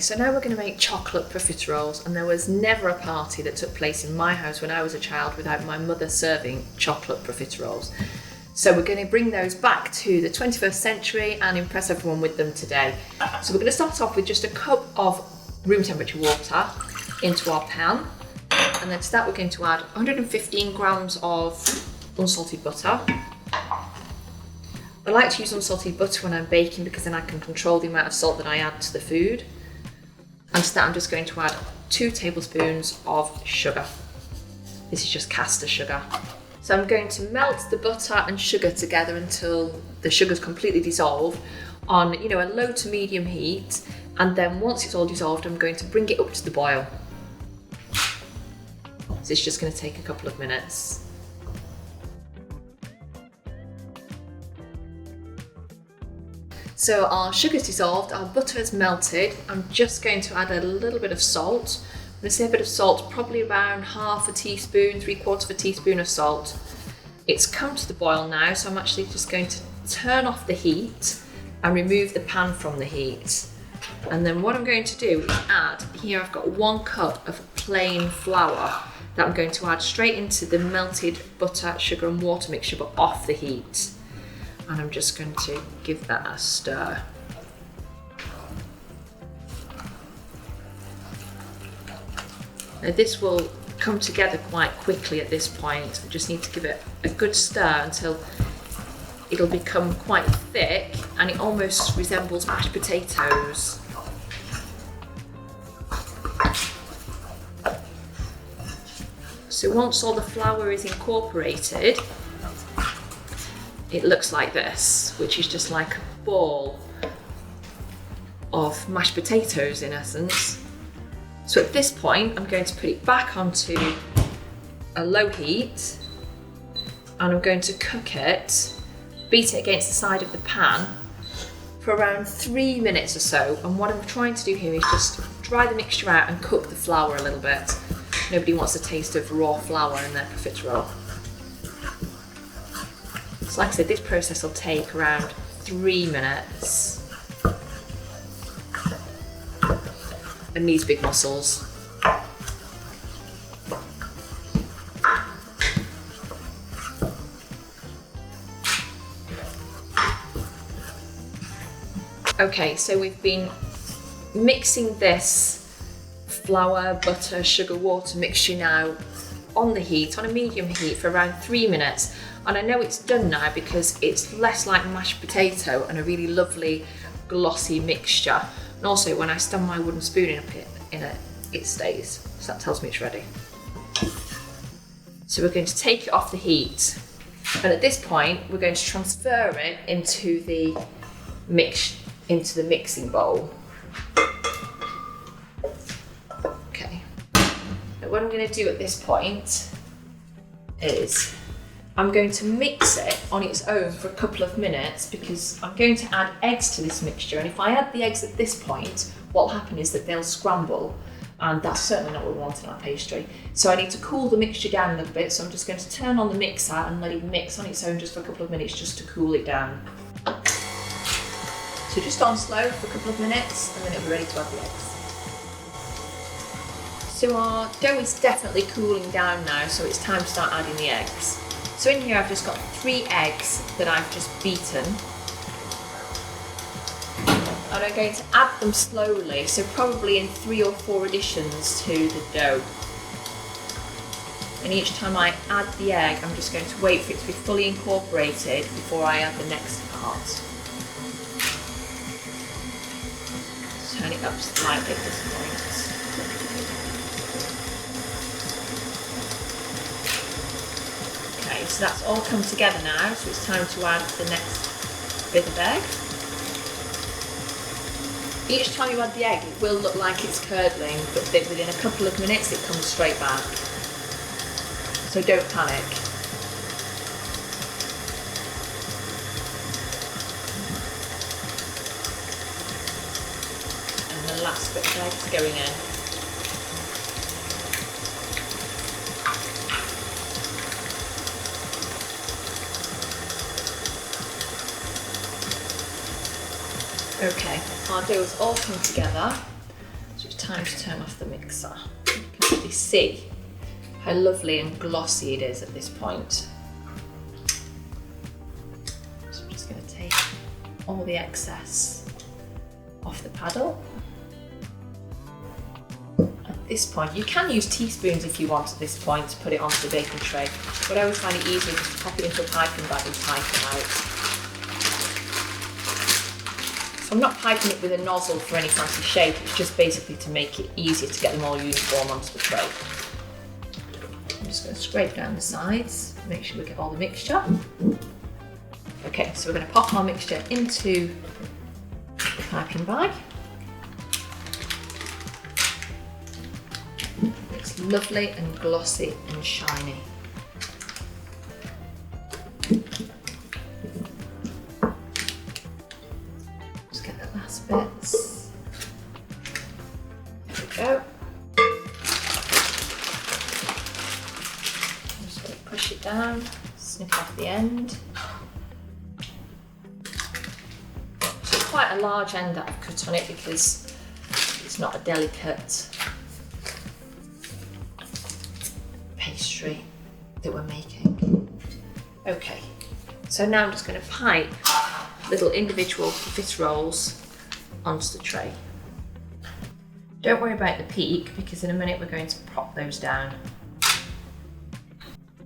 so now we're going to make chocolate profiteroles, and there was never a party that took place in my house when I was a child without my mother serving chocolate profiteroles. So we're going to bring those back to the 21st century and impress everyone with them today. So we're going to start off with just a cup of room temperature water into our pan, and then to that we're going to add 115 grams of unsalted butter. I like to use unsalted butter when I'm baking because then I can control the amount of salt that I add to the food. And to that I'm just going to add 2 tablespoons of sugar. This is just caster sugar. So I'm going to melt the butter and sugar together until the sugar's completely dissolved on, a low to medium heat. And then once it's all dissolved, I'm going to bring it up to the boil. So it's just going to take a couple of minutes. So our sugar's dissolved, our butter has melted. I'm just going to add a little bit of salt. I'm going to say a bit of salt, probably around half a teaspoon, 3/4 of a teaspoon of salt. It's come to the boil now, so I'm actually just going to turn off the heat and remove the pan from the heat. And then what I'm going to do is add, here I've got 1 cup of plain flour that I'm going to add straight into the melted butter, sugar and water mixture, but off the heat. And I'm just going to give that a stir. Now this will come together quite quickly at this point. We just need to give it a good stir until it'll become quite thick and it almost resembles mashed potatoes. So once all the flour is incorporated, it looks like this, which is just like a ball of mashed potatoes in essence. So at this point, I'm going to put it back onto a low heat and I'm going to cook it, beat it against the side of the pan for around 3 minutes or so. And what I'm trying to do here is just dry the mixture out and cook the flour a little bit. Nobody wants a taste of raw flour in their profiterole. So like I said, this process will take around 3 minutes. And needs big muscles. Okay, so we've been mixing this flour, butter, sugar, water mixture now on the heat, on a medium heat for around 3 minutes. And I know it's done now because it's less like mashed potato and a really lovely glossy mixture. And also when I stand my wooden spoon in it, it stays. So that tells me it's ready. So we're going to take it off the heat. And at this point, we're going to transfer it into the mixing bowl. Okay. Now what I'm going to do at this point is I'm going to mix it on its own for a couple of minutes because I'm going to add eggs to this mixture, and if I add the eggs at this point, what will happen is that they'll scramble, and that's certainly not what we want in our pastry. So I need to cool the mixture down a little bit, so I'm just going to turn on the mixer and let it mix on its own just for a couple of minutes just to cool it down. So just on slow for a couple of minutes and then it'll be ready to add the eggs. So our dough is definitely cooling down now, so it's time to start adding the eggs. So in here I've just got 3 eggs that I've just beaten. And I'm going to add them slowly, so probably in 3 or 4 additions to the dough. And each time I add the egg, I'm just going to wait for it to be fully incorporated before I add the next part. Turn it up slightly at this point. Okay, so that's all come together now, so it's time to add the next bit of egg. Each time you add the egg, it will look like it's curdling, but within a couple of minutes it comes straight back. So don't panic. And the last bit of eggs going in. Okay, our dough has all come together. time to turn off the mixer. You can actually see how lovely and glossy it is at this point. So I'm just going to take all the excess off the paddle. At this point, you can use teaspoons if you want at this point to put it onto the baking tray, but I always find it easier just to pop it into a piping bag and type it out. So I'm not piping it with a nozzle for any fancy shape, it's just basically to make it easier to get them all uniform onto the tray. I'm just going to scrape down the sides, make sure we get all the mixture. Okay, so we're going to pop our mixture into the piping bag. It's lovely and glossy and shiny. Just get the last bits. There we go. I'm just going to push it down, snip off the end. So it's quite a large end that I've cut on it because it's not a delicate pastry that we're making. Okay, so now I'm just going to pipe little individual profiteroles onto the tray. Don't worry about the peak because in a minute we're going to prop those down.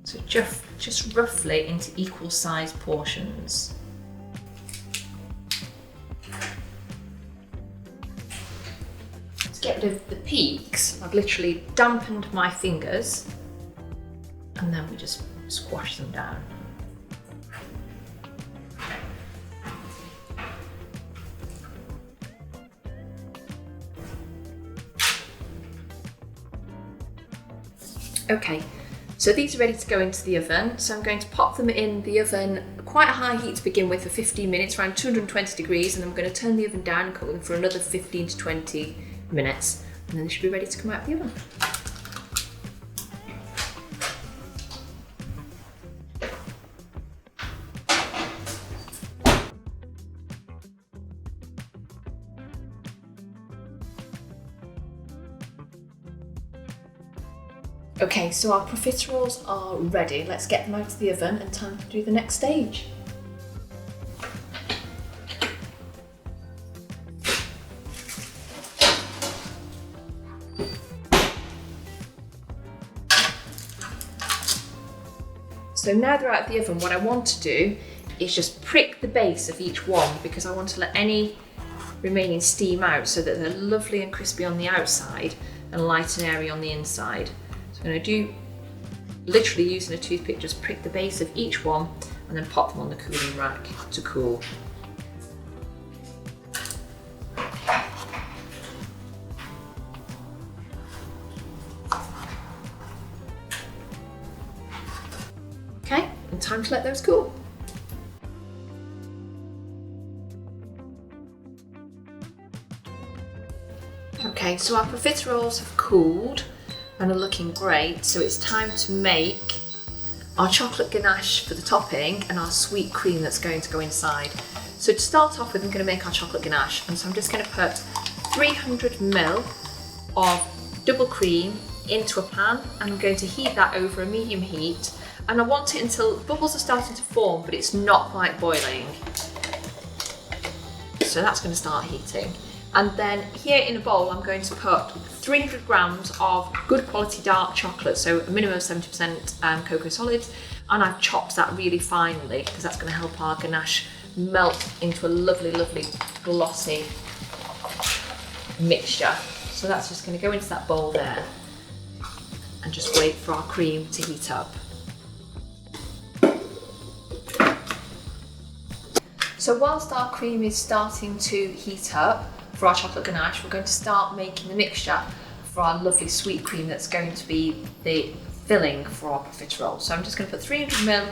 So just roughly into equal size portions. To get rid of the peaks, I've literally dampened my fingers and then we just squash them down. Okay, so these are ready to go into the oven. So I'm going to pop them in the oven, quite a high heat to begin with, for 15 minutes, around 220 degrees, and then we're going to turn the oven down and cook them for another 15 to 20 minutes. And then they should be ready to come out of the oven. Okay, so our profiteroles are ready. Let's get them out of the oven and time to do the next stage. So now they're out of the oven, what I want to do is just prick the base of each one because I want to let any remaining steam out so that they're lovely and crispy on the outside and light and airy on the inside. I'm going to do, literally using a toothpick, just prick the base of each one and then pop them on the cooling rack to cool. Okay, and time to let those cool. Okay, so our profiteroles have cooled and are looking great, so it's time to make our chocolate ganache for the topping and our sweet cream that's going to go inside. So to start off with, I'm going to make our chocolate ganache, and so I'm just going to put 300 ml of double cream into a pan, and I'm going to heat that over a medium heat, and I want it until bubbles are starting to form but it's not quite boiling. So that's going to start heating. And then here in a bowl, I'm going to put 300 grams of good quality dark chocolate, so a minimum of 70% cocoa solids, and I've chopped that really finely because that's going to help our ganache melt into a lovely, lovely glossy mixture. So that's just going to go into that bowl there and just wait for our cream to heat up. So whilst our cream is starting to heat up for our chocolate ganache, we're going to start making the mixture for our lovely sweet cream that's going to be the filling for our profiterole. So I'm just going to put 300 ml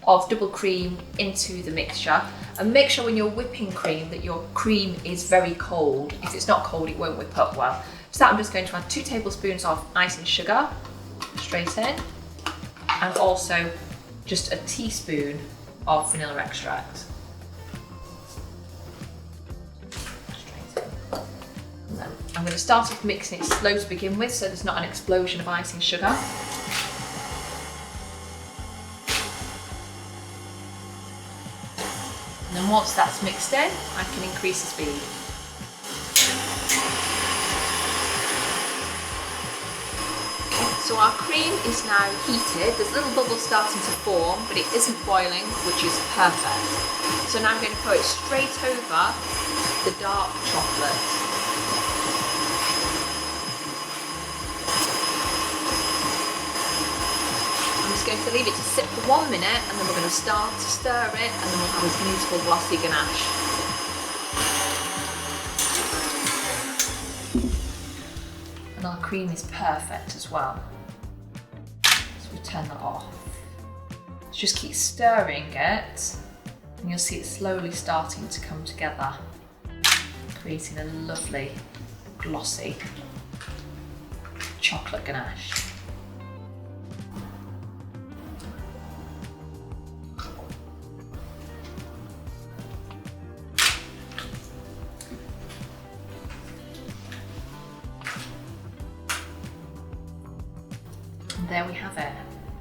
of double cream into the mixture, and make sure when you're whipping cream that your cream is very cold. If it's not cold, it won't whip up well. So that I'm just going to add 2 tablespoons of icing sugar straight in, and also just a teaspoon of vanilla extract. I'm going to start off mixing it slow to begin with so there's not an explosion of icing sugar. And then once that's mixed in, I can increase the speed. So our cream is now heated. There's little bubbles starting to form, but it isn't boiling, which is perfect. So now I'm going to pour it straight over the dark chocolate. I'm just going to leave it to sit for 1 minute, and then we're going to start to stir it, and then we'll have this beautiful glossy ganache. And our cream is perfect as well. So we turn that off. Just keep stirring it, and you'll see it slowly starting to come together, creating a lovely, glossy chocolate ganache. And there we have it.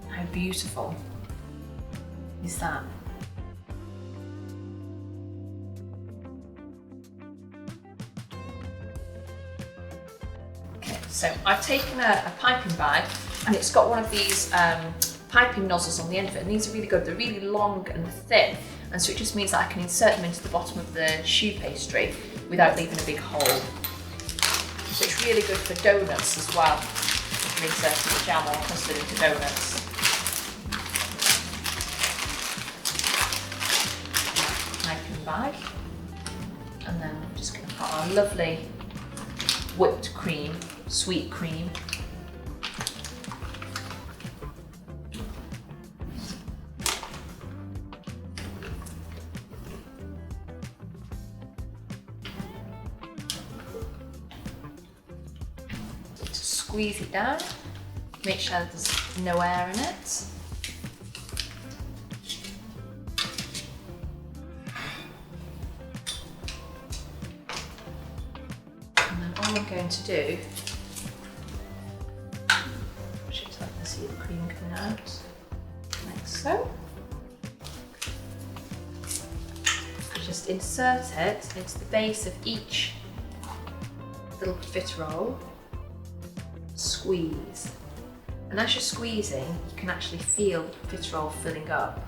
How beautiful is that? Okay, so I've taken a piping bag, and it's got one of these piping nozzles on the end of it, and these are really good. They're really long and thin, and so it just means that I can insert them into the bottom of the choux pastry without leaving a big hole. So it's really good for donuts as well. You can insert the jam or custard into donuts. Piping bag, and then I'm just going to put our lovely whipped cream, sweet cream. Just squeeze it down, make sure there's no air in it. All I'm going to do, push it so I can see the cream coming out, like so. Just insert it into the base of each little profiterole, squeeze. And as you're squeezing, you can actually feel the profiterole filling up.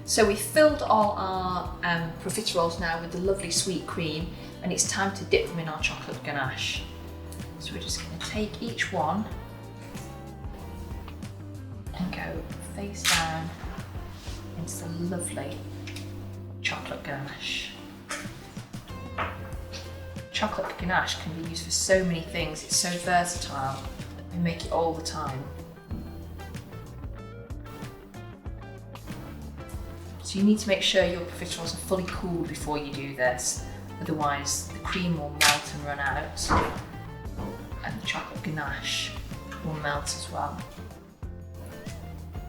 So we've filled all our profiteroles now with the lovely sweet cream, and it's time to dip them in our chocolate ganache. So we're just going to take each one and go face down into the lovely chocolate ganache. Chocolate ganache can be used for so many things. It's so versatile. We make it all the time. So you need to make sure your profiteroles are fully cooled before you do this, otherwise the cream will melt and run out, and the chocolate ganache will melt as well.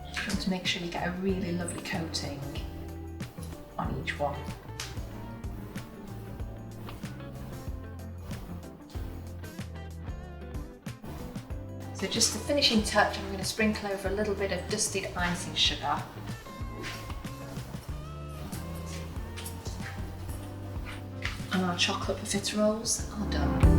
You want to make sure you get a really lovely coating on each one. So just the finishing touch, I'm going to sprinkle over a little bit of dusted icing sugar. And our chocolate profiteroles are done.